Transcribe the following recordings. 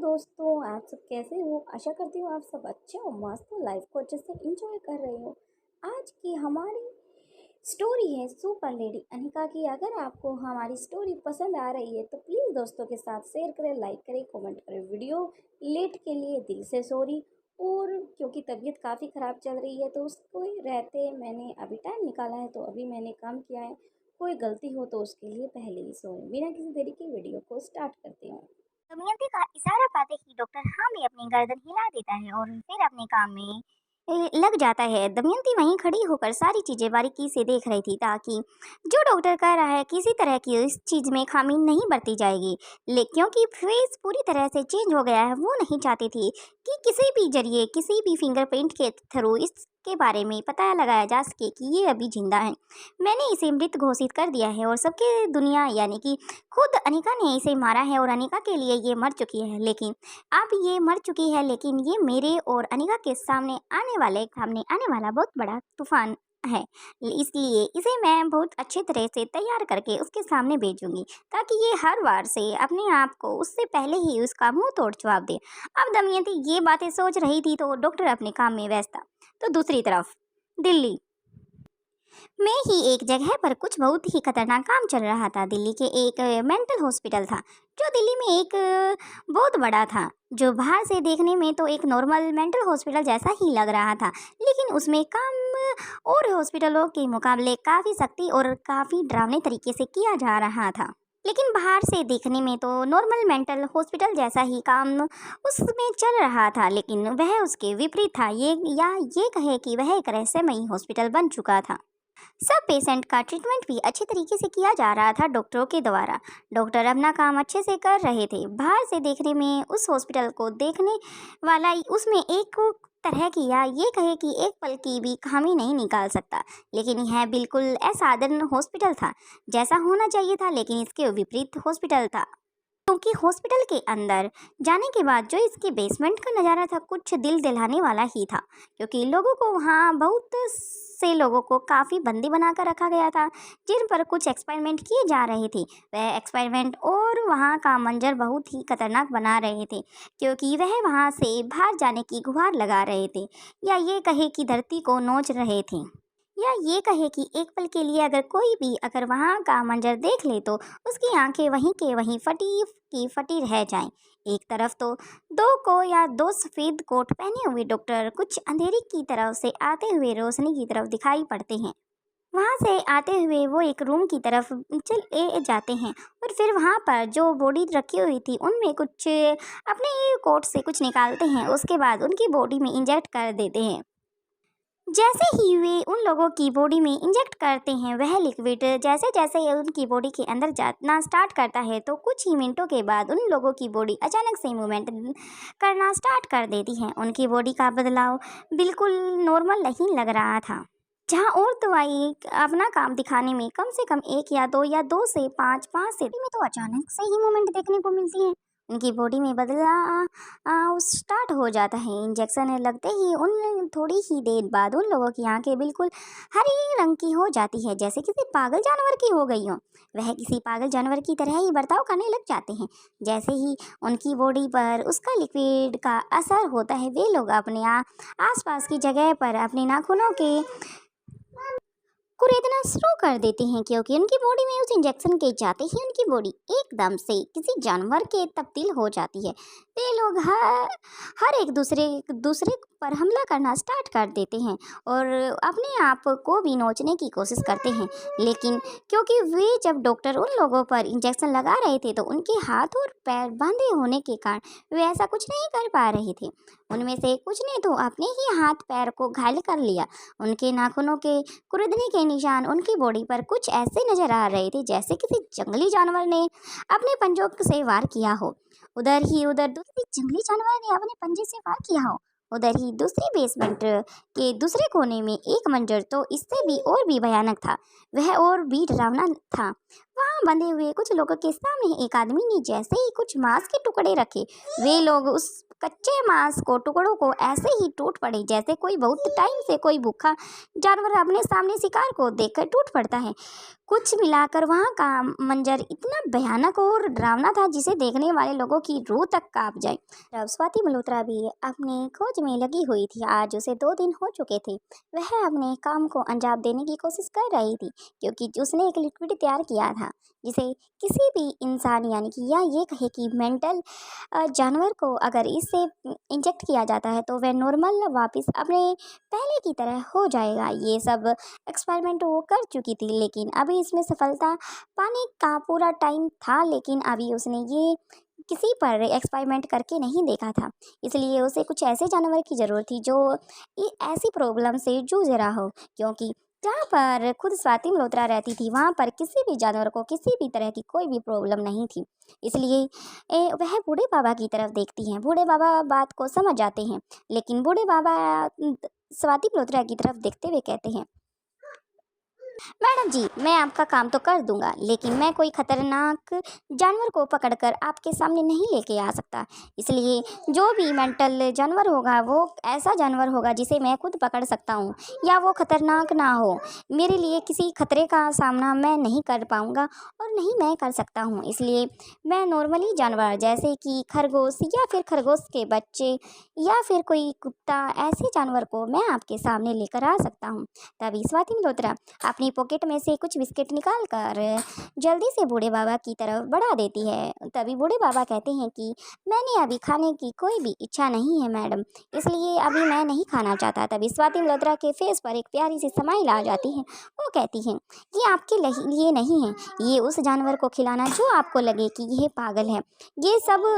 दोस्तों, आप सब कैसे हो? आशा करती हूँ आप सब अच्छे हो, मस्त हो, लाइफ को अच्छे से एंजॉय कर रहे हो। आज की हमारी स्टोरी है सुपर लेडी अनिका की। अगर आपको हमारी स्टोरी पसंद आ रही है तो प्लीज़ दोस्तों के साथ शेयर करें, लाइक करें, कमेंट करें। वीडियो लेट के लिए दिल से सॉरी। और क्योंकि तबीयत काफ़ी ख़राब चल रही है तो उसको रहते मैंने अभी टाइम निकाला है, तो अभी मैंने काम किया है। कोई गलती हो तो उसके लिए पहले ही सॉरी। बिना किसी देरी के वीडियो को स्टार्ट करती हूँ। दमयंती का इशारा पाते ही डॉक्टर हाँ में अपनी गर्दन हिला देता है और फिर अपने काम में लग जाता है। दमयंती वहीं खड़ी होकर सारी चीजें बारीकी से देख रही थी ताकि जो डॉक्टर कह रहा है किसी तरह की इस चीज में खामी नहीं बरती जाएगी। लेकिन क्योंकि फेस पूरी तरह से चेंज हो गया है, वो नहीं चाहती थी कि किसी भी जरिए किसी भी फिंगरप्रिंट के थ्रू इसके बारे में पता लगाया जा सके कि ये अभी जिंदा है। मैंने इसे मृत घोषित कर दिया है और सबके दुनिया यानी कि खुद अनिका ने इसे मारा है और अनिका के लिए ये मर चुकी है। लेकिन अब ये मर चुकी है, लेकिन ये मेरे और अनिका के सामने आने वाला बहुत बड़ा तूफान है। इसलिए इसे मैं बहुत अच्छे तरह से तैयार करके उसके सामने भेजूंगी ताकि ये हर बार से अपने आप को उससे पहले ही उसका मुंह तोड़ जवाब दे। अब दमयंती ये बातें सोच रही थी तो डॉक्टर अपने काम में व्यस्त था। तो दूसरी तरफ दिल्ली में ही एक जगह पर कुछ बहुत ही खतरनाक काम चल रहा था। दिल्ली के एक मेंटल हॉस्पिटल था जो दिल्ली में एक बहुत बड़ा था, जो बाहर से देखने में तो एक नॉर्मल मेंटल हॉस्पिटल जैसा ही लग रहा था, लेकिन उसमें काम और हॉस्पिटलों के मुकाबले काफ़ी सख्ती और काफ़ी डरावने तरीके से किया जा रहा था। लेकिन बाहर से देखने में तो नॉर्मल मेंटल हॉस्पिटल जैसा ही काम उसमें चल रहा था, लेकिन वह उसके विपरीत था। ये कहे कि वह एक रहस्यमयी हॉस्पिटल बन चुका था। सब पेशेंट का ट्रीटमेंट भी अच्छे तरीके से किया जा रहा था डॉक्टरों के द्वारा। डॉक्टर अपना काम अच्छे से कर रहे थे। बाहर से देखने में उस हॉस्पिटल को देखने वाला उसमें एक तरह की या ये कहे कि एक पल की भी खामी नहीं निकाल सकता, लेकिन यह बिल्कुल असाधारण हॉस्पिटल था जैसा होना चाहिए था, लेकिन इसके विपरीत हॉस्पिटल था। क्योंकि हॉस्पिटल के अंदर जाने के बाद जो इसके बेसमेंट का नज़ारा था कुछ दिल दिलाने वाला ही था, क्योंकि लोगों को वहाँ बहुत से लोगों को काफ़ी बंदी बनाकर रखा गया था जिन पर कुछ एक्सपेरिमेंट किए जा रहे थे। वह एक्सपेरिमेंट और वहाँ का मंजर बहुत ही खतरनाक बना रहे थे, क्योंकि वह वहाँ से बाहर जाने की गुहार लगा रहे थे या ये कहे कि धरती को नोच रहे थे, या ये कहे कि एक पल के लिए अगर कोई भी अगर वहाँ का मंजर देख ले तो उसकी आंखें वहीं के वहीं फटी की फटी रह जाएं। एक तरफ तो दो सफ़ेद कोट पहने हुए डॉक्टर कुछ अंधेरी की तरफ से आते हुए रोशनी की तरफ दिखाई पड़ते हैं। वहाँ से आते हुए वो एक रूम की तरफ चले जाते हैं और फिर वहाँ पर जो बॉडी रखी हुई थी उनमें कुछ अपने कोट से कुछ निकालते हैं। उसके बाद उनकी बॉडी में इंजेक्ट कर देते हैं। जैसे ही वे उन लोगों की बॉडी में इंजेक्ट करते हैं, वह लिक्विड जैसे जैसे ये उनकी बॉडी के अंदर जाना स्टार्ट करता है तो कुछ ही मिनटों के बाद उन लोगों की बॉडी अचानक से मूवमेंट करना स्टार्ट कर देती है। उनकी बॉडी का बदलाव बिल्कुल नॉर्मल नहीं लग रहा था। जहाँ और दवाई अपना काम दिखाने में कम से कम एक या दो से पाँच से में तो अचानक से ही मूवमेंट देखने को मिलती है। उनकी बॉडी में बदलाव स्टार्ट हो जाता है। इंजेक्शन लगते ही उन थोड़ी ही देर बाद उन लोगों की आंखें बिल्कुल हरी रंग की हो जाती है, जैसे किसी पागल जानवर की हो गई हो। वह किसी पागल जानवर की तरह ही बर्ताव करने लग जाते हैं। जैसे ही उनकी बॉडी पर उसका लिक्विड का असर होता है, वे लोग अपने आसपास की जगह पर अपने नाखूनों के कुरेदना शुरू कर देते हैं, क्योंकि उनकी बॉडी में उस इंजेक्शन के जाते ही उनकी बॉडी एकदम से किसी जानवर के तब्दील हो जाती है। वे लोग हर एक दूसरे पर हमला करना स्टार्ट कर देते हैं और अपने आप को भी नोचने की कोशिश करते हैं। लेकिन क्योंकि वे जब डॉक्टर उन लोगों पर इंजेक्शन लगा रहे थे तो उनके हाथ और पैर बांधे होने के कारण वे ऐसा कुछ नहीं कर पा रहे थे। उनमें से कुछ ने तो अपने ही हाथ पैर को घायल कर लिया। उनके नाखूनों के कुरेदने के निशान उनकी बॉडी पर कुछ ऐसे नजर आ रहे थे जैसे किसी जंगली जानवर ने अपने पंजों से वार किया हो। उधर दूसरे जंगली जानवर ने अपने पंजे से वार किया हो। उधर ही दूसरी बेसमेंट के दूसरे कोने में एक मंजर तो इससे भी और भी भयानक था, वह और भी डरावना था। वहाँ बंधे हुए कुछ लोगों के सामने एक आदमी ने जैसे ही कुछ मांस के टुकड़े रखे, वे लोग उस कच्चे मांस को टुकड़ों को ऐसे ही टूट पड़े जैसे कोई बहुत टाइम से कोई भूखा जानवर अपने सामने शिकार को देखकर टूट पड़ता है। कुछ मिलाकर वहाँ का मंजर इतना भयानक और डरावना था जिसे देखने वाले लोगों की रूह तक कांप जाए। तब स्वाति मल्होत्रा भी अपनी खोज में लगी हुई थी। आज उसे 2 दिन हो चुके थे। वह अपने काम को अंजाम देने की कोशिश कर रही थी क्योंकि उसने एक लिक्विड तैयार किया था जिसे किसी भी इंसान यानी कि या ये कहे कि मेंटल जानवर को अगर इससे इंजेक्ट किया जाता है तो वह नॉर्मल वापस अपने पहले की तरह हो जाएगा। ये सब एक्सपेरिमेंट वो कर चुकी थी लेकिन अभी इसमें सफलता पाने का पूरा टाइम था, लेकिन अभी उसने ये किसी पर एक्सपेरिमेंट करके नहीं देखा था। इसलिए उसे कुछ ऐसे जानवर की ज़रूरत थी जो ऐसी प्रॉब्लम से जूझ रहा हो, क्योंकि जहाँ पर खुद स्वाति मल्होत्रा रहती थी वहाँ पर किसी भी जानवर को किसी भी तरह की कोई भी प्रॉब्लम नहीं थी। इसलिए वह बूढ़े बाबा की तरफ देखती हैं। बूढ़े बाबा बात को समझ जाते हैं, लेकिन बूढ़े बाबा स्वाति मल्होत्रा की तरफ देखते हुए कहते हैं, मैडम जी, मैं आपका काम तो कर दूंगा, लेकिन मैं कोई खतरनाक जानवर को पकड़कर आपके सामने नहीं लेके आ सकता। इसलिए जो भी मेंटल जानवर होगा वो ऐसा जानवर होगा जिसे मैं खुद पकड़ सकता हूँ या वो खतरनाक ना हो। मेरे लिए किसी खतरे का सामना मैं नहीं कर पाऊँगा और नहीं मैं कर सकता हूँ। इसलिए मैं नॉर्मली जानवर जैसे कि खरगोश या फिर खरगोश के बच्चे या फिर कोई कुत्ता, ऐसे जानवर को मैं आपके सामने लेकर आ सकता हूँ। तभी स्वाति मल्होत्रा अपनी पॉकेट में से कुछ बिस्किट निकाल कर जल्दी से बूढ़े बाबा की तरफ बढ़ा देती है। तभी बूढ़े बाबा कहते हैं कि मैंने अभी खाने की कोई भी इच्छा नहीं है मैडम, इसलिए अभी मैं नहीं खाना चाहता। तभी स्वाति मल्होत्रा के फेस पर एक प्यारी सी स्माइल आ जाती है। वो कहती हैं, ये आपके लिए नहीं है, ये उस जानवर को खिलाना जो आपको लगे कि यह पागल है। ये सब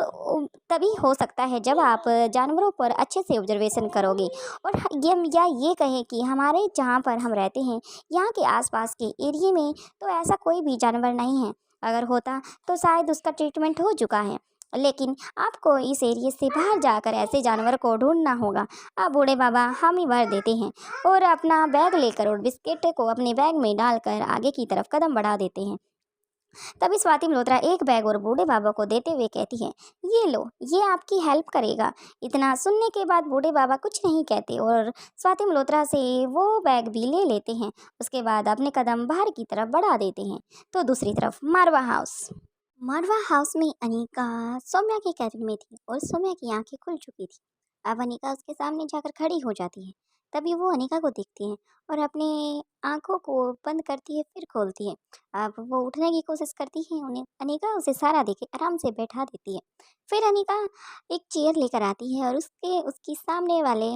तभी हो सकता है जब आप जानवरों पर अच्छे से ऑब्जर्वेशन करोगे। और ये कहे कि हमारे जहाँ पर हम रहते हैं यहाँ के आसपास के एरिया में तो ऐसा कोई भी जानवर नहीं है। अगर होता तो शायद उसका ट्रीटमेंट हो चुका है, लेकिन आपको इस एरिया से बाहर जाकर ऐसे जानवर को ढूंढना होगा। अब बूढ़े बाबा हामी भर देते हैं और अपना बैग लेकर और बिस्किट को अपने बैग में डालकर आगे की तरफ कदम बढ़ा देते हैं। तभी स्वाति मल्होत्रा एक बैग और बूढ़े बाबा को देते हुए कहती है, ये लो, ये आपकी हेल्प करेगा। इतना सुनने के बाद बूढ़े बाबा कुछ नहीं कहते और स्वाति मल्होत्रा से वो बैग भी ले लेते हैं। उसके बाद अपने कदम बाहर की तरफ बढ़ा देते हैं। तो दूसरी तरफ मारवा हाउस में अनीका सौम्या के कैबिन में थी और सौम्या की आंखें खुल चुकी थी। अब अनीका उसके सामने जाकर खड़ी हो जाती है। तभी वो अनीका को देखती है और अपने आंखों को बंद करती है, फिर खोलती है। अब वो उठने की कोशिश करती है, उन्हें अनीका उसे सहारा देके आराम से बैठा देती है। फिर अनीका एक चेयर लेकर आती है और उसकी सामने वाले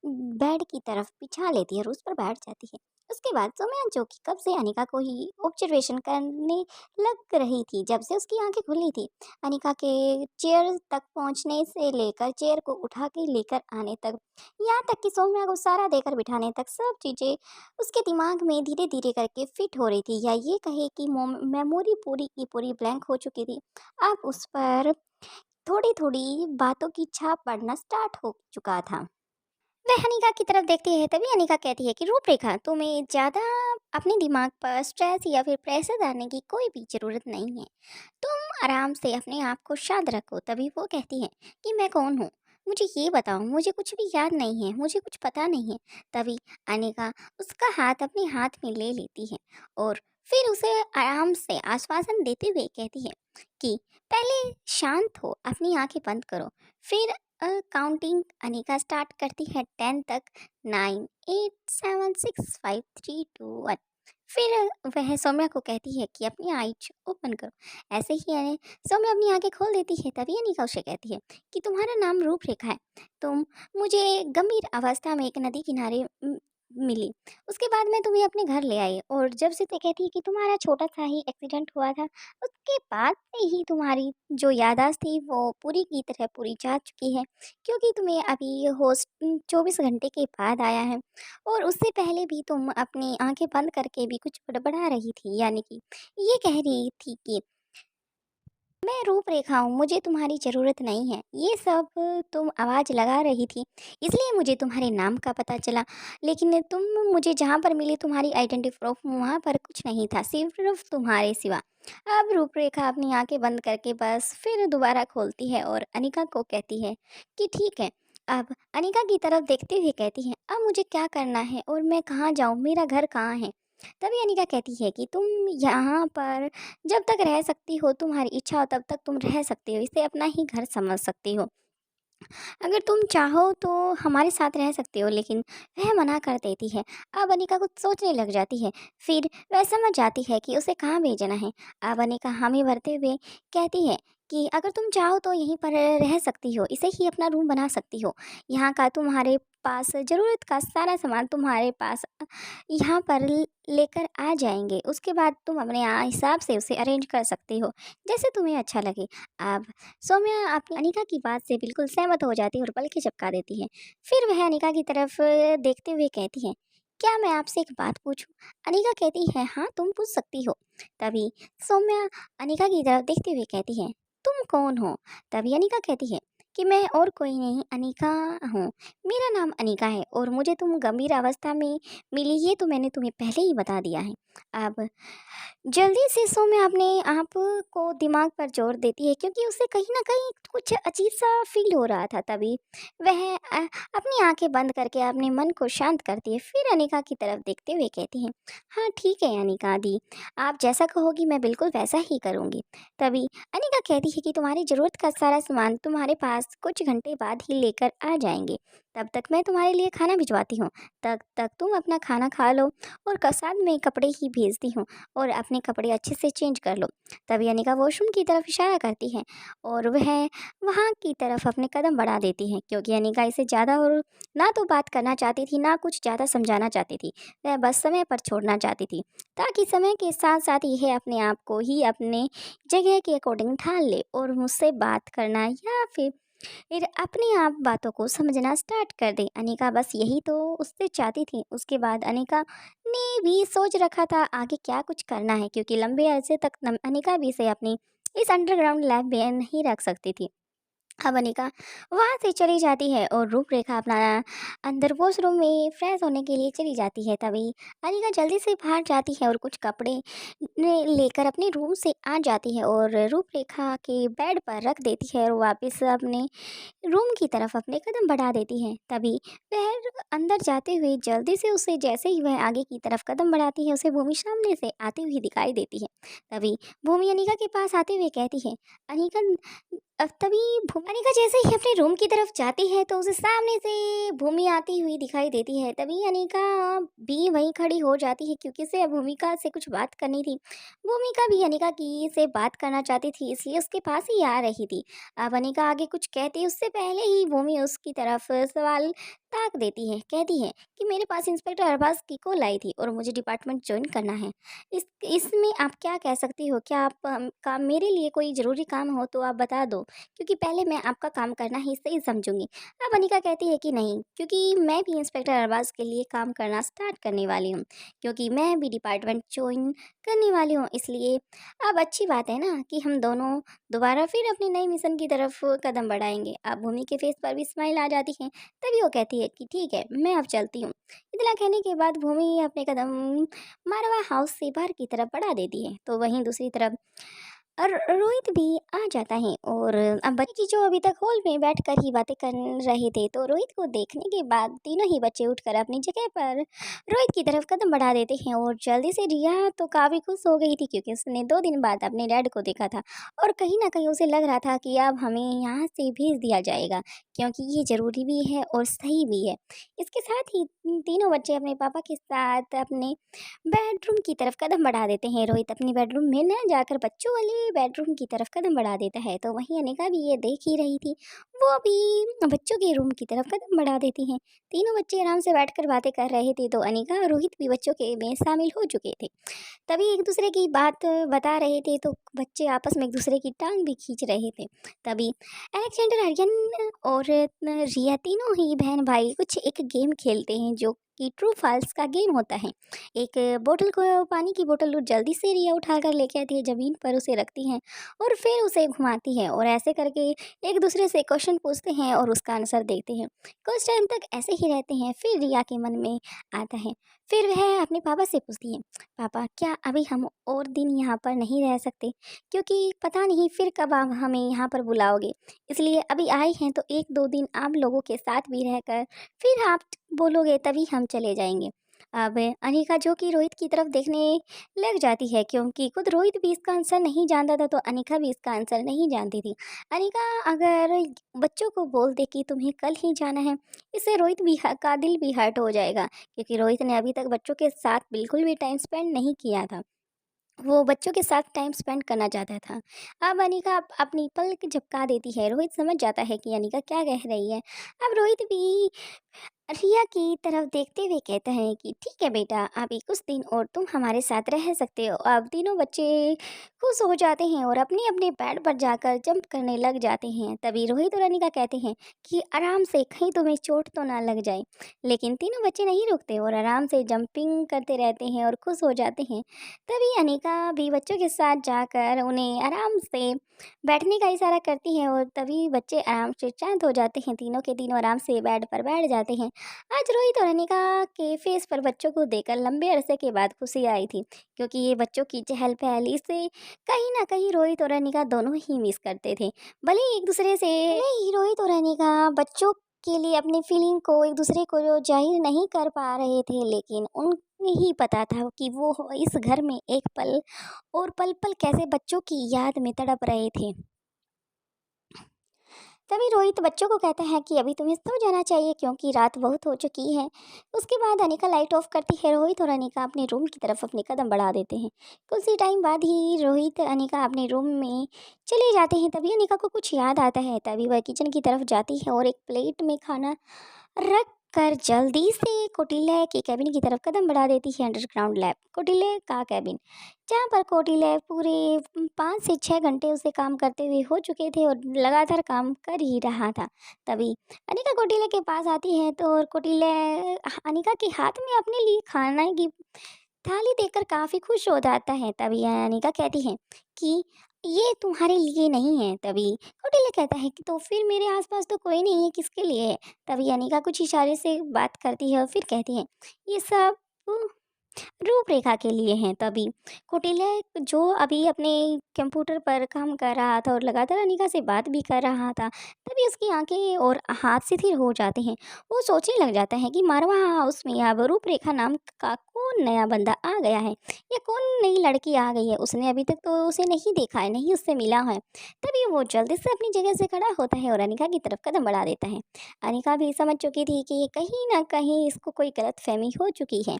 बेड की तरफ बिछा लेती है और उस पर बैठ जाती है। उसके बाद सौम्या, जो कि कब से अनीका को ही ऑब्जर्वेशन करने लग रही थी, जब से उसकी आंखें खुली थी, अनीका के चेयर तक पहुंचने से लेकर चेयर को उठा के लेकर आने तक, यहाँ तक कि सौम्या को सहारा देकर बिठाने तक, सब चीज़ें उसके दिमाग में धीरे धीरे करके फिट हो रही थी, या ये कहे कि मेमोरी पूरी की पूरी ब्लैंक हो चुकी थी। अब उस पर थोड़ी थोड़ी बातों की छाप पड़ना स्टार्ट हो चुका था। वह अनिका की तरफ देखती है। तभी अनिका कहती है कि रूपरेखा, तुम्हें ज़्यादा अपने दिमाग पर स्ट्रेस या फिर प्रेशर डालने की कोई भी ज़रूरत नहीं है। तुम आराम से अपने आप को शांत रखो। तभी वो कहती है कि मैं कौन हूँ, मुझे ये बताओ, मुझे कुछ भी याद नहीं है, मुझे कुछ पता नहीं है। तभी अनिका उसका हाथ अपने हाथ में ले लेती है और फिर उसे आराम से आश्वासन देते हुए कहती है कि पहले शांत हो, अपनी आंखें बंद करो। फिर काउंटिंग अनिका स्टार्ट करती है 10 तक। 9, 8, 7, 6, 5, 3, 2, 1। फिर वह सौम्या को कहती है कि अपनी आइज ओपन करो। ऐसे ही सौम्या अपनी आंखें खोल देती है। तभी अनिका उसे कहती है कि तुम्हारा नाम रूपरेखा है, तुम मुझे गंभीर अवस्था में एक नदी किनारे मिली। उसके बाद मैं तुम्हें अपने घर ले आई और जब से कहती है कि तुम्हारा छोटा सा ही एक्सीडेंट हुआ था, उसके बाद से ही तुम्हारी जो याददाश्त थी वो पूरी की तरह पूरी जा चुकी है, क्योंकि तुम्हें अभी होश 24 घंटे के बाद आया है। और उससे पहले भी तुम अपनी आंखें बंद करके भी कुछ बड़बड़ा रही थी, यानी कि ये कह रही थी कि मैं रूपरेखा हूँ, मुझे तुम्हारी ज़रूरत नहीं है। ये सब तुम आवाज़ लगा रही थी, इसलिए मुझे तुम्हारे नाम का पता चला। लेकिन तुम मुझे जहाँ पर मिली तुम्हारी आइडेंटिटी प्रूफ वहाँ पर कुछ नहीं था, सिर्फ तुम्हारे सिवा। अब रूपरेखा अपनी आंखें बंद करके बस फिर दोबारा खोलती है और अनिका को कहती है कि ठीक है। अब अनिका की तरफ देखते हुए कहती है, अब मुझे क्या करना है और मैं कहाँ जाऊँ, मेरा घर कहाँ है? तभी अनिका कहती है कि तुम यहाँ पर जब तक रह सकती हो, तुम्हारी इच्छा हो तब तक तुम रह सकती हो, इसे अपना ही घर समझ सकती हो। अगर तुम चाहो तो हमारे साथ रह सकती हो, लेकिन वह मना कर देती है। अब अनिका कुछ सोचने लग जाती है, फिर वह समझ जाती है कि उसे कहाँ भेजना है। अब अनिका हामी भरते हुए कहती है कि अगर तुम चाहो तो यहीं पर रह सकती हो, इसे ही अपना रूम बना सकती हो। यहाँ का तुम्हारे पास ज़रूरत का सारा सामान तुम्हारे पास यहाँ पर लेकर आ जाएंगे। उसके बाद तुम अपने हिसाब से उसे अरेंज कर सकती हो, जैसे तुम्हें अच्छा लगे। अब सौम्या अपनी अनिका की बात से बिल्कुल सहमत हो जाती है और पलकें झपका देती है। फिर वह अनिका की तरफ देखते हुए कहती है, क्या मैं आपसे एक बात पूछूं? अनिका कहती है, हाँ तुम पूछ सकती हो। तभी सौम्या अनिका की तरफ देखते हुए कहती है, तुम कौन हो? तभी अनिका कहती है कि मैं और कोई नहीं अनिका हूँ। मेरा नाम अनिका है और मुझे तुम गंभीर अवस्था में मिली, ये तो मैंने तुम्हें पहले ही बता दिया है। अब जल्दी से सौम्या अपने आप को दिमाग पर जोर देती है, क्योंकि उसे कहीं न कहीं कुछ अजीब सा फ़ील हो रहा था। तभी वह अपनी आँखें बंद करके अपने मन को शांत करती है। फिर अनिका की तरफ देखते हुए कहती है, हाँ ठीक है अनिका दी, आप जैसा कहोगी मैं बिल्कुल वैसा ही करूँगी। तभी अनिका कहती है कि तुम्हारी ज़रूरत का सारा सामान तुम्हारे पास कुछ घंटे बाद ही लेकर आ जाएँगे। तब तक मैं तुम्हारे लिए खाना भिजवाती हूँ। तब तक तुम अपना खाना खा लो और साथ में कपड़े ही भेजती हूँ और अपने कपड़े अच्छे से चेंज कर लो। तभी अनिका वॉशरूम की तरफ इशारा करती है और वह वहाँ की तरफ अपने कदम बढ़ा देती है, क्योंकि अनिका इसे ज़्यादा और ना तो बात करना चाहती थी, ना कुछ ज़्यादा समझाना चाहती थी। वह बस समय पर छोड़ना चाहती थी, ताकि समय के साथ साथ यह अपने आप को ही अपने जगह के अकॉर्डिंग ढाल ले और मुझसे बात करना या फिर अपने आप बातों को समझना स्टार्ट कर दे। अनिका बस यही तो उससे चाहती थी। उसके बाद अनिका ने भी सोच रखा था आगे क्या कुछ करना है, क्योंकि लंबे अरसे तक अनिका भी इसे अपनी इस अंडरग्राउंड लैब में नहीं रख सकती थी। अब अनिका वहाँ से चली जाती है और रूपरेखा अपना अंदर वॉशरूम में फ्रेश होने के लिए चली जाती है। तभी अनिका जल्दी से बाहर जाती है और कुछ कपड़े लेकर अपने रूम से आ जाती है और रूपरेखा के बेड पर रख देती है और वापस अपने रूम की तरफ अपने कदम बढ़ा देती है। तभी वह अंदर जाते हुए जल्दी से उसे जैसे ही वह आगे की तरफ कदम बढ़ाती है, उसे भूमि सामने से आती हुई दिखाई देती है। तभी भूमि अनिका के पास आते हुए कहती है, अनिका तभी अनिका जैसे ही अपने रूम की तरफ जाती है तो उसे सामने से भूमि आती हुई दिखाई देती है। तभी अनिका भी वहीं खड़ी हो जाती है, क्योंकि उसे भूमिका से कुछ बात करनी थी। भूमिका भी अनिका की से बात करना चाहती थी, इसलिए उसके पास ही आ रही थी। अब अनिका आगे कुछ कहती उससे पहले ही भूमि उसकी तरफ सवाल ताक देती है। कहती है कि मेरे पास इंस्पेक्टर अरबाज की कॉल आई थी और मुझे डिपार्टमेंट ज्वाइन करना है। इसमें आप क्या कह सकती हो? क्या आप का मेरे लिए कोई ज़रूरी काम हो तो आप बता दो, क्योंकि पहले मैं आपका काम करना ही सही समझूंगी। अब अनिका कहती है कि नहीं, क्योंकि मैं भी इंस्पेक्टर अरबाज के लिए काम करना स्टार्ट करने वाली हूँ, क्योंकि मैं भी डिपार्टमेंट ज्वाइन करने वाली हूँ। इसलिए अब अच्छी बात है ना कि हम दोनों दोबारा फिर अपनी नई मिशन की तरफ कदम बढ़ाएंगे। अब भूमि के फेस पर भी स्माइल आ जाती है। तभी वो कहती है कि ठीक है, मैं अब चलती हूँ। इतना कहने के बाद भूमि अपने कदम मारवा हाउस से बाहर की तरफ बढ़ा देती है। तो वहीं दूसरी तरफ और रोहित भी आ जाता है और अब बच्चे जो अभी तक हॉल में बैठकर ही बातें कर रहे थे, तो रोहित को देखने के बाद तीनों ही बच्चे उठकर अपनी जगह पर रोहित की तरफ कदम बढ़ा देते हैं। और जल्दी से रिया तो काफ़ी खुश हो गई थी, क्योंकि उसने 2 दिन बाद अपने डैड को देखा था और कहीं ना कहीं उसे लग रहा था कि अब हमें यहाँ से भेज दिया जाएगा, क्योंकि ये ज़रूरी भी है और सही भी है। इसके साथ ही तीनों बच्चे अपने पापा के साथ अपने बेडरूम की तरफ कदम बढ़ा देते हैं। रोहित अपनी बेडरूम में न जाकर बच्चों वाले बेडरूम की तरफ कदम बढ़ा देता है, तो वहीं अनिका भी ये देख ही रही थी। वो भी बच्चों के रूम की तरफ कदम बढ़ा देती हैं। तीनों बच्चे आराम से बैठकर बातें कर रहे थे, तो अनिका और रोहित भी बच्चों के में शामिल हो चुके थे। तभी एक दूसरे की बात बता रहे थे, तो बच्चे आपस में एक दूसरे की टांग भी खींच रहे थे। तभी अलेक्जेंडर, आर्यन और रिया तीनों ही बहन भाई कुछ एक गेम खेलते हैं, जो कि ट्रू फॉल्स का गेम होता है। एक बोतल को पानी की बोतल जल्दी से रिया उठाकर लेके आती है, ज़मीन पर उसे रखती है और फिर उसे घुमाती है और ऐसे करके एक दूसरे से क्वेश्चन पूछते हैं और उसका आंसर देखते हैं। कुछ टाइम तक ऐसे ही रहते हैं, फिर रिया के मन में आता है। फिर वह अपने पापा से पूछती है, पापा क्या अभी हम और दिन यहाँ पर नहीं रह सकते, क्योंकि पता नहीं फिर कब आप हमें यहाँ पर बुलाओगे, इसलिए अभी आए हैं तो 1-2 दिन आप लोगों के साथ भी रहकर फिर आप बोलोगे तभी हम चले जाएंगे। अब अनिका जो कि रोहित की तरफ देखने लग जाती है, क्योंकि खुद रोहित भी इसका आंसर नहीं जानता था तो अनिका भी इसका आंसर नहीं जानती थी। अनिका अगर बच्चों को बोल दे कि तुम्हें कल ही जाना है, इससे रोहित भी का दिल भी हर्ट हो जाएगा, क्योंकि रोहित ने अभी तक बच्चों के साथ बिल्कुल भी टाइम स्पेंड नहीं किया था। वो बच्चों के साथ टाइम स्पेंड करना चाहता था। अब अनिका अपनी पलक झपका देती है। रोहित समझ जाता है कि अनिका क्या कह रही है। अब रोहित भी रिया की तरफ देखते हुए कहता है कि ठीक है बेटा, अभी कुछ दिन और तुम हमारे साथ रह सकते हो। अब तीनों बच्चे खुश हो जाते हैं और अपने अपने बेड पर जाकर जंप करने लग जाते हैं। तभी रोहित और अनिका कहते हैं कि आराम से, कहीं तुम्हें चोट तो ना लग जाए। लेकिन तीनों बच्चे नहीं रुकते और आराम से जंपिंग करते रहते हैं और खुश हो जाते हैं। तभी अनिका भी बच्चों के साथ जाकर उन्हें आराम से बैठने का इशारा करती है और तभी बच्चे आराम से शांत हो जाते हैं। तीनों के तीनों आराम से बेड पर बैठ जाते हैं। आज रोहित और अनिका के फेस पर बच्चों को देखकर लंबे अरसे के बाद खुशी आई थी, क्योंकि ये बच्चों की चहल पहल से कहीं ना कहीं रोहित और अनिका दोनों ही मिस करते थे। भले ही एक दूसरे से रोहित और अनिका बच्चों के लिए अपनी फीलिंग को एक दूसरे को जो जाहिर नहीं कर पा रहे थे, लेकिन उन्हें ही पता था कि वो इस घर में एक पल और पल पल कैसे बच्चों की याद में तड़प रहे थे। तभी रोहित बच्चों को कहता है कि अभी तुम्हें सो जाना चाहिए, क्योंकि रात बहुत हो चुकी है। उसके बाद अनिका लाइट ऑफ करती है। रोहित और अनिका अपने रूम की तरफ अपने कदम बढ़ा देते हैं। कुछ ही टाइम बाद ही रोहित अनिका अपने रूम में चले जाते हैं। तभी अनिका को कुछ याद आता है। तभी वह किचन की तरफ जाती है और एक प्लेट में खाना रख कर जल्दी से कोटिल्य के कैबिन की तरफ कदम बढ़ा देती है। अंडरग्राउंड लैब, कोटिल्य का कैबिन, जहाँ पर कोटिल्य पूरे 5 से 6 घंटे उसे काम करते हुए हो चुके थे और लगातार काम कर ही रहा था। तभी अनिका कोटिल्य के पास आती है तो और कोटिल्य अनिका के हाथ में अपने लिए खाना की थाली देखकर काफ़ी खुश हो जाता है। तभी अनिका कहती है कि ये तुम्हारे लिए नहीं है। तभी कौटिल्य कहता है कि तो फिर मेरे आसपास तो कोई नहीं है, किसके लिए है। तभी अनिका कुछ इशारे से बात करती है और फिर कहती है ये सब रूपरेखा के लिए हैं। तभी कौटिल्य जो अभी अपने कंप्यूटर पर काम कर रहा था और लगातार अनिका से बात भी कर रहा था, तभी उसकी आंखें और हाथ शिथिल हो जाते हैं। वो सोचने लग जाता है कि मारवा हाउस में अब रूपरेखा नाम का कौन नया बंदा आ गया है, या कौन नई लड़की आ गई है। उसने अभी तक तो उसे नहीं देखा है, नहीं उससे मिला है। तभी वो जल्दी से अपनी जगह से खड़ा होता है और अनिका की तरफ कदम बढ़ा देता है। अनिका भी समझ चुकी थी कि कहीं ना कहीं इसको कोई गलतफहमी हो चुकी है,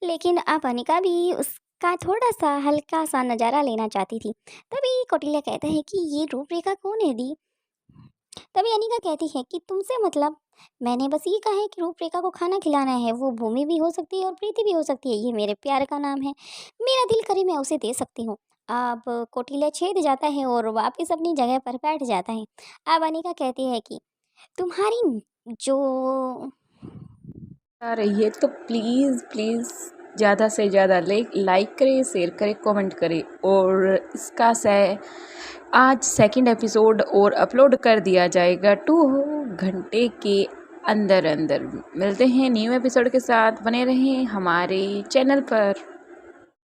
लेकिन अब अनिका भी उसका थोड़ा सा हल्का सा नज़ारा लेना चाहती थी। तभी कौटिल्य कहता है कि ये रूपरेखा कौन है दी। तभी अनिका कहती है कि तुमसे मतलब, मैंने बस ये कहा है कि रूपरेखा को खाना खिलाना है। वो भूमि भी हो सकती है और प्रीति भी हो सकती है, ये मेरे प्यार का नाम है। मेरा दिल करे मैं उसे दे सकती हूँ। अब कौटिल्य छेद जाता है और वापस अपनी जगह पर बैठ जाता है। अब अनिका कहती है कि तुम्हारी जो आ रही है तो प्लीज़ प्लीज़ ज़्यादा से ज़्यादा लाइक करें, शेयर करें, कमेंट करें। और इसका आज सेकंड एपिसोड और अपलोड कर दिया जाएगा 2 घंटे के अंदर अंदर। मिलते हैं न्यू एपिसोड के साथ, बने रहें हमारे चैनल पर।